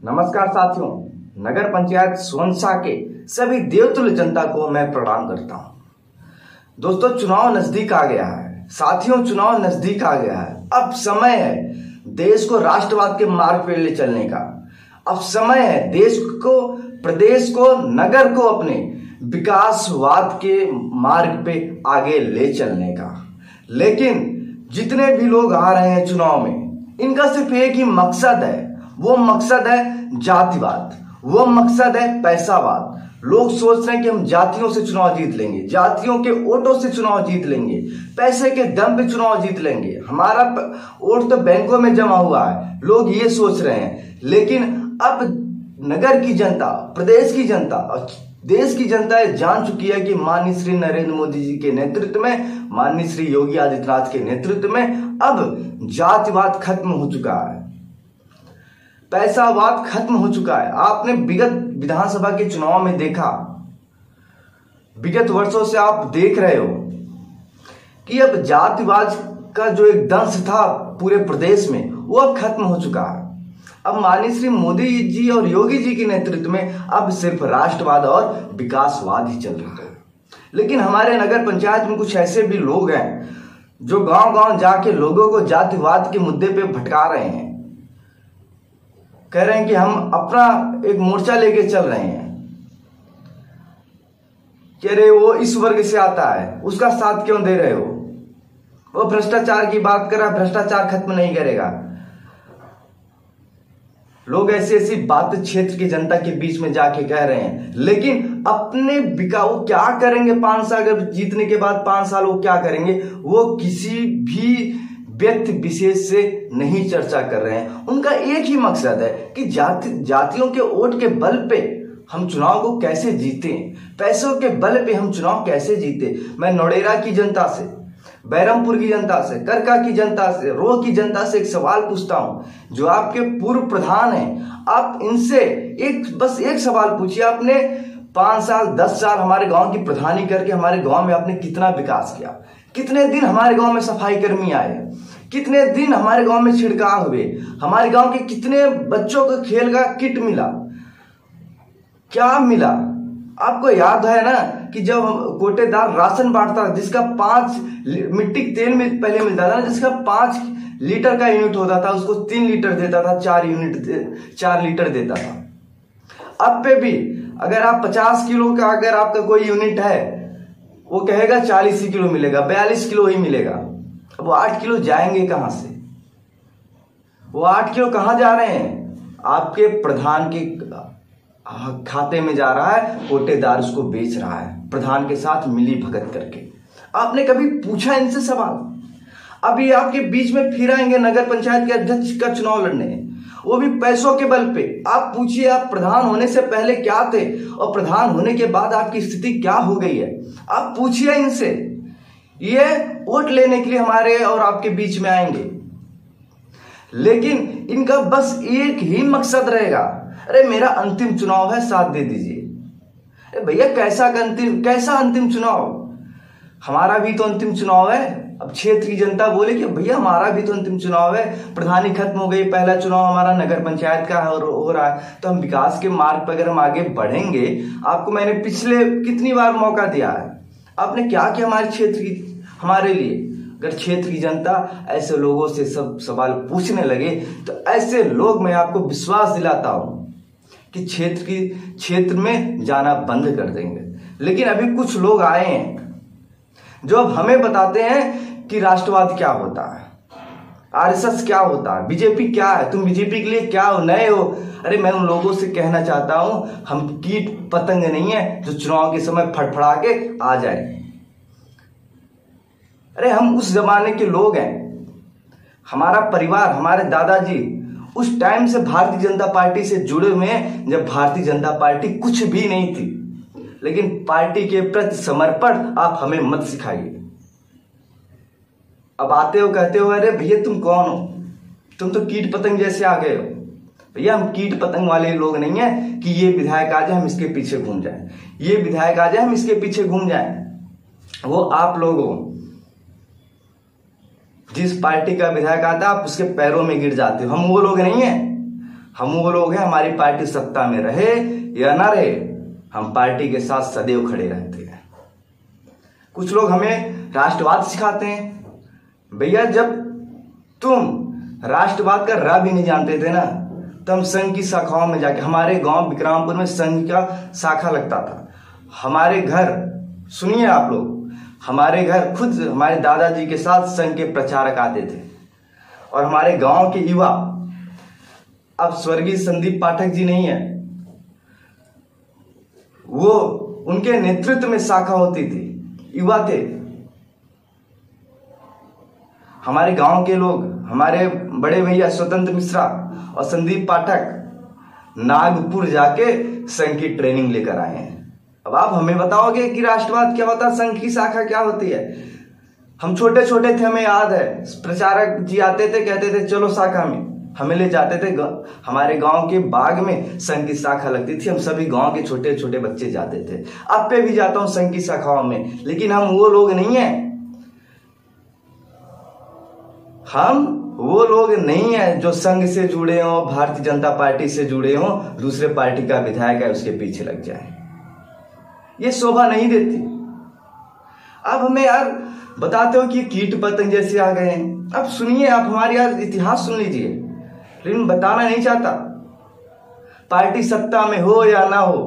नमस्कार साथियों, नगर पंचायत सोनसा के सभी देवतुल्य जनता को मैं प्रणाम करता हूं। दोस्तों, चुनाव नजदीक आ गया है। साथियों, चुनाव नजदीक आ गया है। अब समय है देश को राष्ट्रवाद के मार्ग पे ले चलने का। अब समय है देश को, प्रदेश को, नगर को अपने विकासवाद के मार्ग पे आगे ले चलने का। लेकिन जितने भी लोग आ रहे हैं चुनाव में, इनका सिर्फ एक ही मकसद है। वो मकसद है जातिवाद, वो मकसद है पैसावाद। लोग सोच रहे हैं कि हम जातियों से चुनाव जीत लेंगे, जातियों के वोटों से चुनाव जीत लेंगे, पैसे के दम पे चुनाव जीत लेंगे, हमारा वोट तो बैंकों में जमा हुआ है। लोग ये सोच रहे हैं। लेकिन अब नगर की जनता, प्रदेश की जनता और देश की जनता जान चुकी है कि माननीय श्री नरेंद्र मोदी जी के नेतृत्व में, माननीय श्री योगी आदित्यनाथ के नेतृत्व में अब जातिवाद खत्म हो चुका है, पैसावाद खत्म हो चुका है। आपने विगत विधानसभा के चुनाव में देखा, विगत वर्षों से आप देख रहे हो कि अब जातिवाद का जो एक दंश था पूरे प्रदेश में, वो अब खत्म हो चुका है। अब माननीय श्री मोदी जी और योगी जी के नेतृत्व में अब सिर्फ राष्ट्रवाद और विकासवाद ही चल रहा है। लेकिन हमारे नगर पंचायत में कुछ ऐसे भी लोग हैं जो गांव-गांव जाके लोगों को जातिवाद के मुद्दे पे भटका रहे हैं। कह रहे हैं कि हम अपना एक मोर्चा लेके चल रहे हैं, कह रहे वो इस वर्ग से आता है, उसका साथ क्यों दे रहे हो? वो भ्रष्टाचार की बात कर रहा है, भ्रष्टाचार खत्म नहीं करेगा। लोग ऐसी ऐसी बात क्षेत्र की जनता के बीच में जाके कह रहे हैं। लेकिन अपने बिकाऊ क्या करेंगे 5 साल अगर जीतने के बाद 5 साल वो क्या करेंगे, वो किसी भी व्यक्ति विशेष से नहीं चर्चा कर रहे हैं। उनका एक ही मकसद है कि जातियों के वोट के बल पे हम चुनाव को कैसे जीते, पैसों के बल पे हम चुनाव कैसे जीते। मैं नोडेरा की जनता से, बैरमपुर की जनता से, करका की जनता से, रोह की जनता से एक सवाल पूछता हूं। जो आपके पूर्व प्रधान हैं, आप इनसे बस एक सवाल पूछिए। आपने 5 साल 10 साल हमारे गांव की प्रधानी करके हमारे गांव में आपने कितना विकास किया? कितने दिन हमारे गांव में सफाई कर्मी आए? कितने दिन हमारे गांव में छिड़काव हुए? हमारे गांव के कितने बच्चों को खेल का किट मिला? क्या मिला? आपको याद है ना कि जब कोटेदार राशन बांटता था, जिसका 5 मिट्टी तेल में पहले मिलता था ना, जिसका 5 लीटर का यूनिट होता था, उसको 3 लीटर देता था, 4 लीटर देता था। अब पे भी अगर आप 50 किलो का अगर आपका कोई यूनिट है, वो कहेगा 40 ही किलो मिलेगा, 42 किलो ही मिलेगा। अब वो 8 किलो जाएंगे कहां से? वो 8 किलो कहां जा रहे हैं? आपके प्रधान के खाते में जा रहा है, कोटेदार उसको बेच रहा है प्रधान के साथ मिली भगत करके। आपने कभी पूछा इनसे सवाल? अभी आपके बीच में फिर आएंगे नगर पंचायत के अध्यक्ष का चुनाव लड़ने, वो भी पैसों के बल पे। आप पूछिए, आप प्रधान होने से पहले क्या थे और प्रधान होने के बाद आपकी स्थिति क्या हो गई है? आप पूछिए इनसे। ये वोट लेने के लिए हमारे और आपके बीच में आएंगे, लेकिन इनका बस एक ही मकसद रहेगा, अरे मेरा अंतिम चुनाव है, साथ दे दीजिए। अरे भैया, कैसा अंतिम चुनाव? हमारा भी तो अंतिम चुनाव है। अब क्षेत्र की जनता बोले कि भैया हमारा भी तो अंतिम चुनाव है, प्रधानी खत्म हो गई, पहला चुनाव हमारा नगर पंचायत का हो रहा है, तो हम विकास के मार्ग पर अगर हम आगे बढ़ेंगे। आपको मैंने पिछले कितनी बार मौका दिया है, आपने क्या किया हमारे क्षेत्र की, हमारे लिए? अगर क्षेत्र की जनता ऐसे लोगों से सब सवाल पूछने लगे तो ऐसे लोग, मैं आपको विश्वास दिलाता हूं कि क्षेत्र में जाना बंद कर देंगे। लेकिन अभी कुछ लोग आए हैं जो अब हमें बताते हैं कि राष्ट्रवाद क्या होता है, आरएसएस क्या होता है, बीजेपी क्या है, तुम बीजेपी के लिए क्या हो, नए हो। अरे मैं उन लोगों से कहना चाहता हूं, हम कीट पतंग नहीं है जो चुनाव के समय फड़फड़ा के आ जाए। अरे हम उस जमाने के लोग हैं। हमारा परिवार, हमारे दादाजी उस टाइम से भारतीय जनता पार्टी से जुड़े हुए हैं जब भारतीय जनता पार्टी कुछ भी नहीं थी। लेकिन पार्टी के प्रति समर्पण आप हमें मत सिखाइए। अब आते हो कहते हो, अरे भैया तुम कौन हो, तुम तो कीट पतंग जैसे आ गए हो। भैया हम कीट पतंग वाले लोग नहीं है कि ये विधायक आ जाए हम इसके पीछे घूम जाए, ये विधायक आ जाए हम इसके पीछे घूम जाए। वो आप लोग हो, जिस पार्टी का विधायक आता है आप उसके पैरों में गिर जाते हो। हम वो लोग नहीं है। हम वो लोग हैं, हमारी पार्टी सत्ता में रहे या ना रहे, हम पार्टी के साथ सदैव खड़े रहते हैं। कुछ लोग हमें राष्ट्रवाद सिखाते हैं। भैया जब तुम राष्ट्रवाद का रा भी नहीं जानते थे ना, तो हम संघ की शाखाओं में जाके, हमारे गांव विक्रमपुर में संघ का शाखा लगता था। हमारे घर, सुनिए आप लोग, हमारे घर खुद हमारे दादाजी के साथ संघ के प्रचारक आते थे। और हमारे गांव के युवा, अब स्वर्गीय संदीप पाठक जी नहीं है, वो उनके नेतृत्व में शाखा होती थी, युवा थे। हमारे गांव के लोग, हमारे बड़े भैया स्वतंत्र मिश्रा और संदीप पाठक नागपुर जाके संघ की ट्रेनिंग लेकर आए हैं। अब आप हमें बताओगे कि राष्ट्रवाद क्या होता है, संघ की शाखा क्या होती है? हम छोटे छोटे थे, हमें याद है, प्रचारक जी आते थे, कहते थे चलो शाखा में, हमें ले जाते थे। हमारे गांव के बाग में संघ की शाखा लगती थी, हम सभी गांव के छोटे छोटे बच्चे जाते थे। अब पे भी जाता हूं संघ की शाखाओं में, लेकिन हम वो लोग नहीं हैं, हम वो लोग नहीं है जो संघ से जुड़े हों, भारतीय जनता पार्टी से जुड़े हों, दूसरे पार्टी का विधायक है उसके पीछे लग जाए। ये शोभा नहीं देती। अब हमें यार बताते हो कि कीट पतंग जैसे आ गए हैं। अब सुनिए, आप हमारे यार इतिहास सुन लीजिए, लेकिन बताना नहीं चाहता। पार्टी सत्ता में हो या ना हो,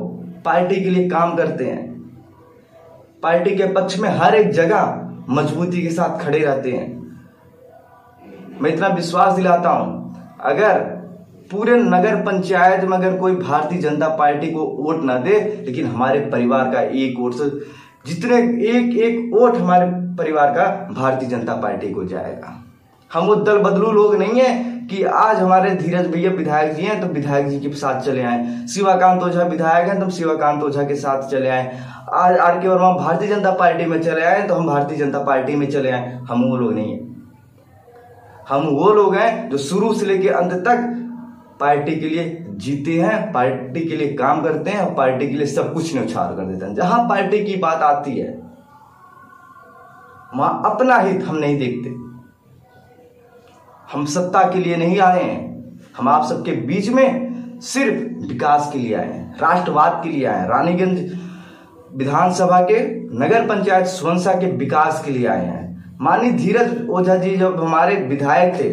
पार्टी के लिए काम करते हैं, पार्टी के पक्ष में हर एक जगह मजबूती के साथ खड़े रहते हैं। मैं इतना विश्वास दिलाता हूं, अगर पूरे नगर पंचायत में अगर कोई भारतीय जनता पार्टी को वोट ना दे, लेकिन हमारे परिवार का एक वोट से, जितने एक एक वोट हमारे परिवार का भारतीय जनता पार्टी को जाएगा। हम वो दल बदलू लोग नहीं है कि आज हमारे धीरज भैया विधायक जी हैं तो विधायक जी के साथ चले आए, शिवाकांत ओझा विधायक हैं तो हम शिवाकांत ओझा के साथ चले आए, आज आर के वर्मा भारतीय जनता पार्टी में चले आए तो हम भारतीय जनता पार्टी में चले आए। हम वो लोग नहीं है। हम वो लोग हैं जो शुरू से लेकर अंत तक पार्टी के लिए जीते हैं, पार्टी के लिए काम करते हैं और पार्टी के लिए सब कुछ न्यौछावर कर देते हैं। जहां पार्टी की बात आती है वहां अपना हित हम नहीं देखते। हम सत्ता के लिए नहीं आए हैं, हम आप सबके बीच में सिर्फ विकास के लिए आए हैं, राष्ट्रवाद के लिए आए हैं। रानीगंज विधानसभा के नगर पंचायत सोनसा के विकास के लिए आए हैं। माननीय धीरज ओझा जी जब हमारे विधायक थे,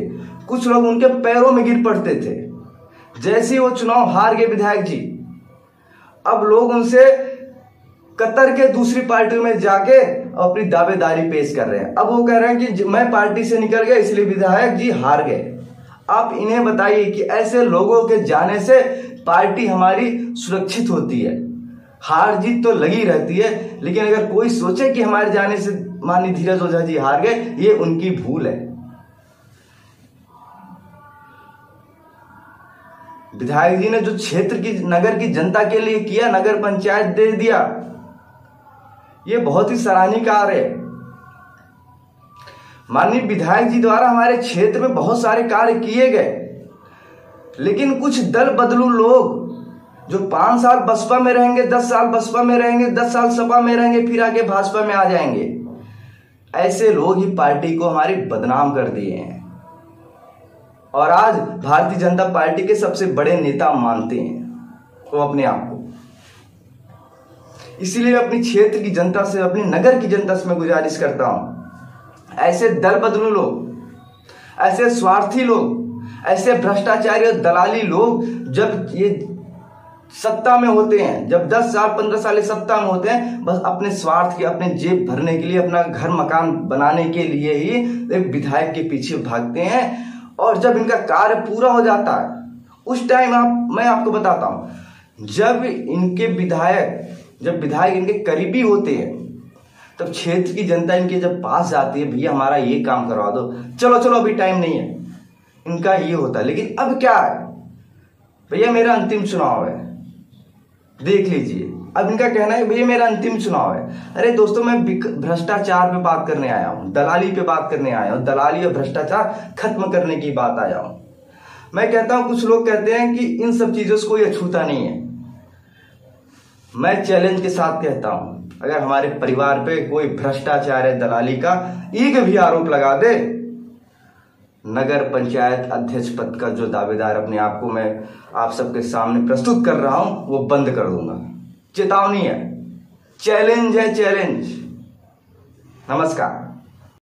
कुछ लोग उनके पैरों में गिर पड़ते थे। जैसे ही वो चुनाव हार गए विधायक जी, अब लोग उनसे कतर के दूसरी पार्टी में जाके अपनी दावेदारी पेश कर रहे हैं। अब वो कह रहे हैं कि मैं पार्टी से निकल गया इसलिए विधायक जी हार गए। आप इन्हें बताइए कि ऐसे लोगों के जाने से पार्टी हमारी सुरक्षित होती है। हार जीत तो लगी रहती है, लेकिन अगर कोई सोचे कि हमारे जाने से माननीय धीरज ओझा जी हार गए, ये उनकी भूल है। विधायक जी ने जो क्षेत्र की, नगर की जनता के लिए किया, नगर पंचायत दे दिया, ये बहुत ही सराहनीय कार्य है। माननीय विधायक जी द्वारा हमारे क्षेत्र में बहुत सारे कार्य किए गए, लेकिन कुछ दल बदलू लोग जो 5 साल बसपा में रहेंगे, 10 साल बसपा में रहेंगे, 10 साल सपा में रहेंगे, फिर आगे भाजपा में आ जाएंगे, ऐसे लोग ही पार्टी को हमारी बदनाम कर दिए हैं और आज भारतीय जनता पार्टी के सबसे बड़े नेता मानते हैं वो अपने आप को। इसीलिए अपनी क्षेत्र की जनता से, अपनी नगर की जनता से मैं गुजारिश करता हूं, ऐसे दल बदलू लोग, ऐसे स्वार्थी लोग, ऐसे भ्रष्टाचारी और दलाली लोग जब ये सत्ता में होते हैं, जब 10 साल 15 साल सत्ता में होते हैं, बस अपने स्वार्थ के, अपने जेब भरने के लिए, अपना घर मकान बनाने के लिए ही एक विधायक के पीछे भागते हैं। और जब इनका कार्य पूरा हो जाता है उस टाइम मैं आपको बताता हूं, जब विधायक इनके करीबी होते हैं, तब क्षेत्र की जनता इनके जब पास जाती है, भैया हमारा ये काम करवा दो, चलो चलो अभी टाइम नहीं है, इनका ये होता है। लेकिन अब क्या है, भैया मेरा अंतिम चुनाव है, देख लीजिए, अब इनका कहना है भैया मेरा अंतिम चुनाव है। अरे दोस्तों, मैं भ्रष्टाचार पे बात करने आया हूं, दलाली पे बात करने आया हूं, दलाली और भ्रष्टाचार खत्म करने की बात आया हूं। मैं कहता हूं, कुछ लोग कहते हैं कि इन सब चीजों से कोई अछूता नहीं है। मैं चैलेंज के साथ कहता हूं, अगर हमारे परिवार पे कोई भ्रष्टाचार है, दलाली का एक भी आरोप लगा दे, नगर पंचायत अध्यक्ष पद का जो दावेदार अपने आप को मैं आप सबके सामने प्रस्तुत कर रहा हूं वो बंद कर दूंगा। चेतावनी है, चैलेंज है, चैलेंज। नमस्कार।